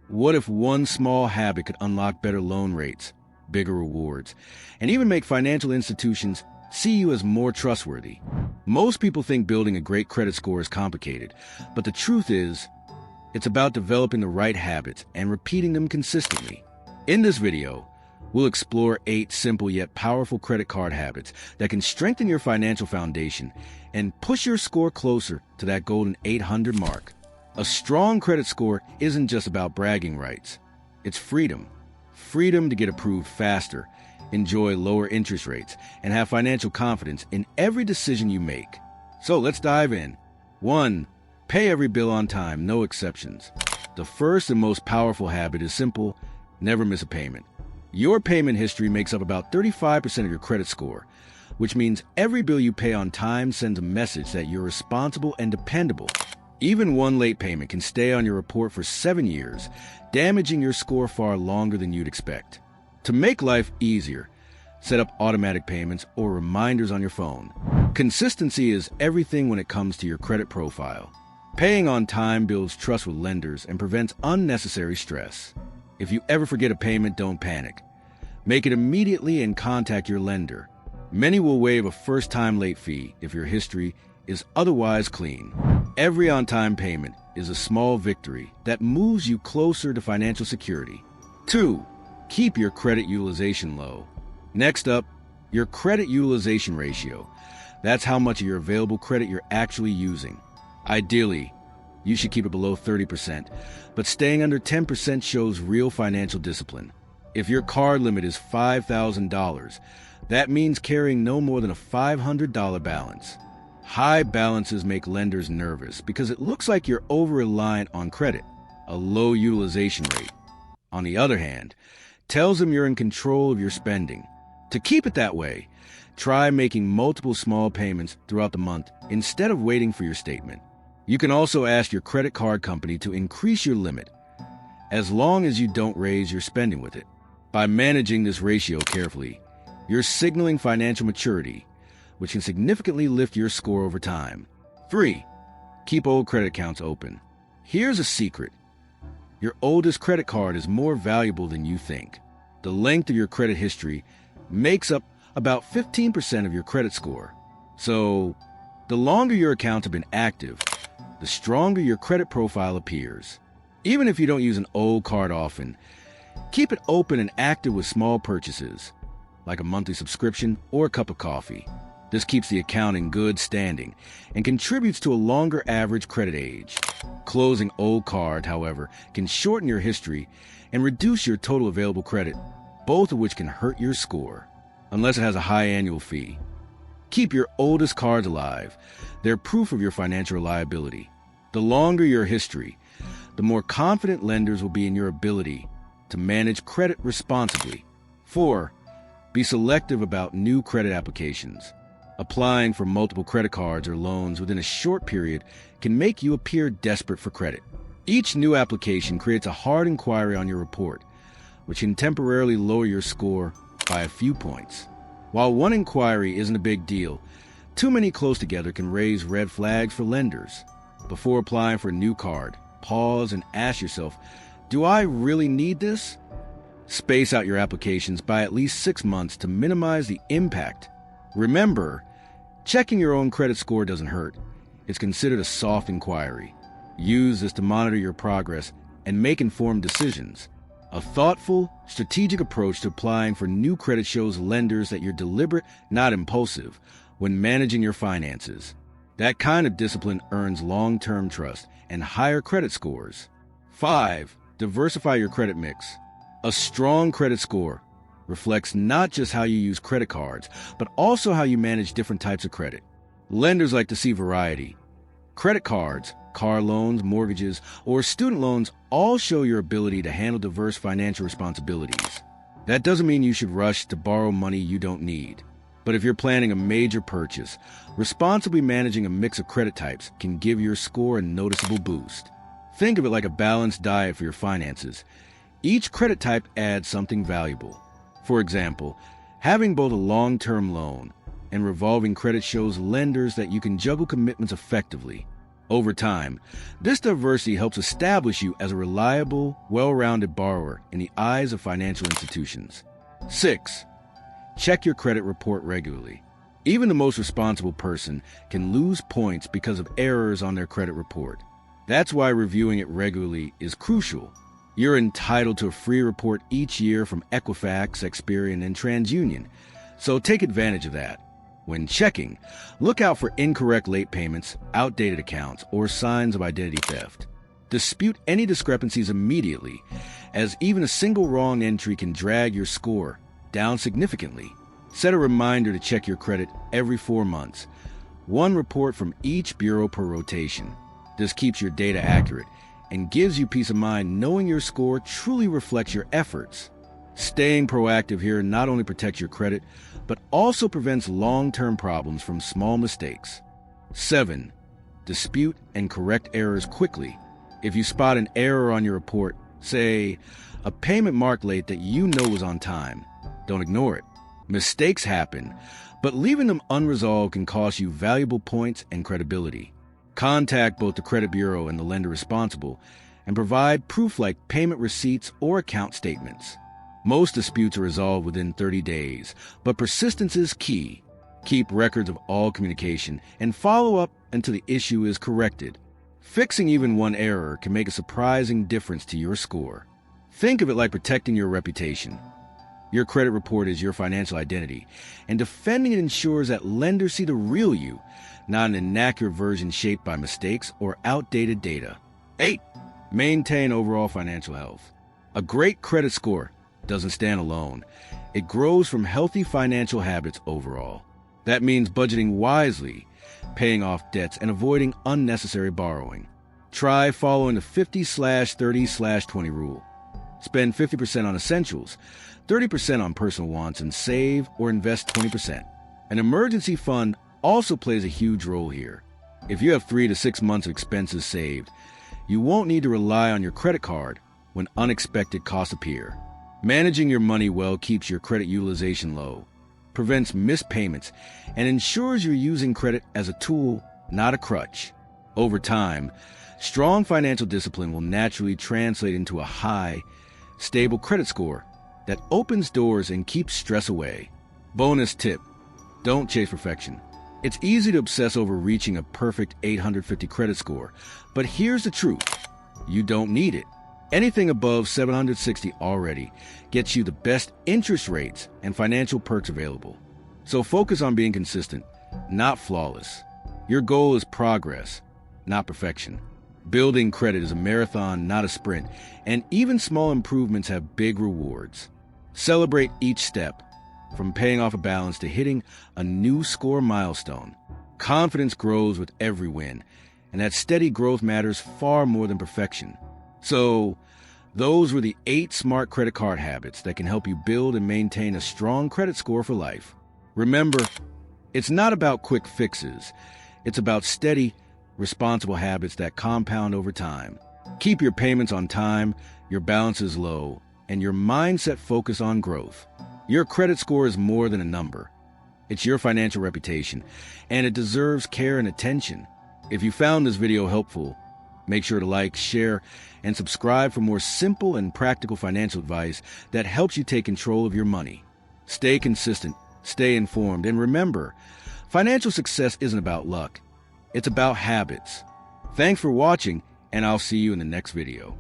What if one small habit could unlock better loan rates, bigger rewards, and even make financial institutions see you as more trustworthy? Most people think building a great credit score is complicated, but the truth is, it's about developing the right habits and repeating them consistently. In this video, we'll explore 8 simple yet powerful credit card habits that can strengthen your financial foundation and push your score closer to that golden 800 mark. A strong credit score isn't just about bragging rights. It's freedom. Freedom to get approved faster, enjoy lower interest rates, and have financial confidence in every decision you make. So let's dive in. 1. Pay every bill on time, no exceptions. The first and most powerful habit is simple: never miss a payment. Your payment history makes up about 35% of your credit score, which means every bill you pay on time sends a message that you're responsible and dependable. Even one late payment can stay on your report for 7 years, damaging your score far longer than you'd expect. To make life easier, set up automatic payments or reminders on your phone. Consistency is everything when it comes to your credit profile. Paying on time builds trust with lenders and prevents unnecessary stress. If you ever forget a payment, don't panic. Make it immediately and contact your lender. Many will waive a first-time late fee if your history is otherwise clean. Every on-time payment is a small victory that moves you closer to financial security. 2. Keep your credit utilization low. Next up, your credit utilization ratio. That's how much of your available credit you're actually using. Ideally, you should keep it below 30%, but staying under 10% shows real financial discipline. If your card limit is $5,000, that means carrying no more than a $500 balance. High balances make lenders nervous because it looks like you're over-reliant on credit. A low utilization rate, on the other hand, tells them you're in control of your spending. To keep it that way, try making multiple small payments throughout the month instead of waiting for your statement. You can also ask your credit card company to increase your limit, as long as you don't raise your spending with it. By managing this ratio carefully, you're signaling financial maturity, which can significantly lift your score over time. 3. Keep old credit accounts open. Here's a secret. Your oldest credit card is more valuable than you think. The length of your credit history makes up about 15% of your credit score. So, the longer your accounts have been active, the stronger your credit profile appears. Even if you don't use an old card often, keep it open and active with small purchases, like a monthly subscription or a cup of coffee. This keeps the account in good standing and contributes to a longer average credit age. Closing old card, however, can shorten your history and reduce your total available credit, both of which can hurt your score, unless it has a high annual fee. Keep your oldest cards alive. They're proof of your financial reliability. The longer your history, the more confident lenders will be in your ability to manage credit responsibly. 4. Be selective about new credit applications. Applying for multiple credit cards or loans within a short period can make you appear desperate for credit. Each new application creates a hard inquiry on your report, which can temporarily lower your score by a few points. While one inquiry isn't a big deal, too many close together can raise red flags for lenders. Before applying for a new card, pause and ask yourself, do I really need this? Space out your applications by at least 6 months to minimize the impact. Remember, checking your own credit score doesn't hurt. It's considered a soft inquiry. Use this to monitor your progress and make informed decisions. A thoughtful, strategic approach to applying for new credit shows lenders that you're deliberate, not impulsive, when managing your finances. That kind of discipline earns long-term trust and higher credit scores. 5. Diversify your credit mix. A strong credit score reflects not just how you use credit cards, but also how you manage different types of credit. Lenders like to see variety. Credit cards, car loans, mortgages, or student loans all show your ability to handle diverse financial responsibilities. That doesn't mean you should rush to borrow money you don't need. But if you're planning a major purchase, responsibly managing a mix of credit types can give your score a noticeable boost. Think of it like a balanced diet for your finances. Each credit type adds something valuable. For example, having both a long-term loan and revolving credit shows lenders that you can juggle commitments effectively. Over time, this diversity helps establish you as a reliable, well-rounded borrower in the eyes of financial institutions. 6. Check your credit report regularly. Even the most responsible person can lose points because of errors on their credit report. That's why reviewing it regularly is crucial. You're entitled to a free report each year from Equifax, Experian, and TransUnion, so take advantage of that. When checking, look out for incorrect late payments, outdated accounts, or signs of identity theft. Dispute any discrepancies immediately, as even a single wrong entry can drag your score down significantly. Set a reminder to check your credit every 4 months. One report from each bureau per rotation. This keeps your data accurate and gives you peace of mind knowing your score truly reflects your efforts. Staying proactive here not only protects your credit, but also prevents long-term problems from small mistakes. 7. Dispute and correct errors quickly. If you spot an error on your report, say, a payment marked late that you know was on time, don't ignore it. Mistakes happen, but leaving them unresolved can cost you valuable points and credibility. Contact both the credit bureau and the lender responsible and provide proof like payment receipts or account statements. Most disputes are resolved within 30 days, but persistence is key. Keep records of all communication and follow up until the issue is corrected. Fixing even one error can make a surprising difference to your score. Think of it like protecting your reputation. Your credit report is your financial identity, and defending it ensures that lenders see the real you, not an inaccurate version shaped by mistakes or outdated data. 8. Maintain overall financial health. A great credit score doesn't stand alone. It grows from healthy financial habits overall. That means budgeting wisely, paying off debts, and avoiding unnecessary borrowing. Try following the 50/30/20 rule. Spend 50% on essentials, 30% on personal wants, and save or invest 20%. An emergency fund also plays a huge role here. If you have 3 to 6 months of expenses saved, you won't need to rely on your credit card when unexpected costs appear. Managing your money well keeps your credit utilization low, prevents missed payments, and ensures you're using credit as a tool, not a crutch. Over time, strong financial discipline will naturally translate into a high, stable credit score that opens doors and keeps stress away. Bonus tip: don't chase perfection. It's easy to obsess over reaching a perfect 850 credit score, but here's the truth: you don't need it. Anything above 760 already gets you the best interest rates and financial perks available. So focus on being consistent, not flawless. Your goal is progress, not perfection. Building credit is a marathon, not a sprint, and even small improvements have big rewards. Celebrate each step, from paying off a balance to hitting a new score milestone. Confidence grows with every win, and that steady growth matters far more than perfection. So, those were the 8 smart credit card habits that can help you build and maintain a strong credit score for life. Remember, it's not about quick fixes. It's about steady, responsible habits that compound over time. Keep your payments on time, your balances low, and your mindset focused on growth. Your credit score is more than a number. It's your financial reputation, and it deserves care and attention. If you found this video helpful, make sure to like, share, and subscribe for more simple and practical financial advice that helps you take control of your money. Stay consistent, stay informed, and remember, financial success isn't about luck. It's about habits. Thanks for watching, and I'll see you in the next video.